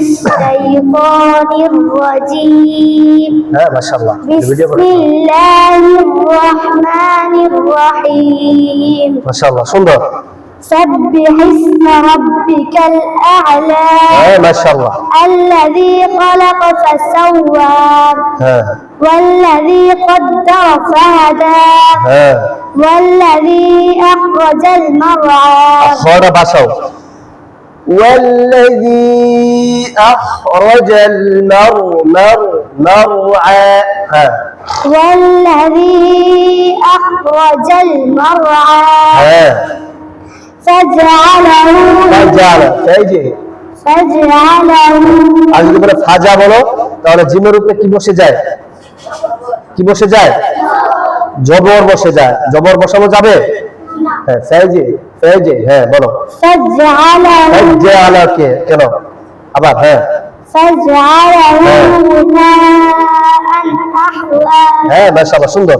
الشيطان الرجيم ما شاء الله بسم الله الرحمن الرحيم ما شاء الله সুন্দর سبح اسم ربك الأعلى ما شاء الله الذي خلق فسوى والذي قدر فهدى والذي أخرج المرعى والذي أخرج المرعى والذي أخرج المرعى فجعله আর যদি বলে ফাজা বলো তাহলে জিমের উপরে কি বসে যায় জবর বসে যায় জবর বসানো যাবে হ্যাঁ বলো ফাজআলাকে কেন আবার فجعله غثاء أحوى মাশাআল্লাহ সুন্দর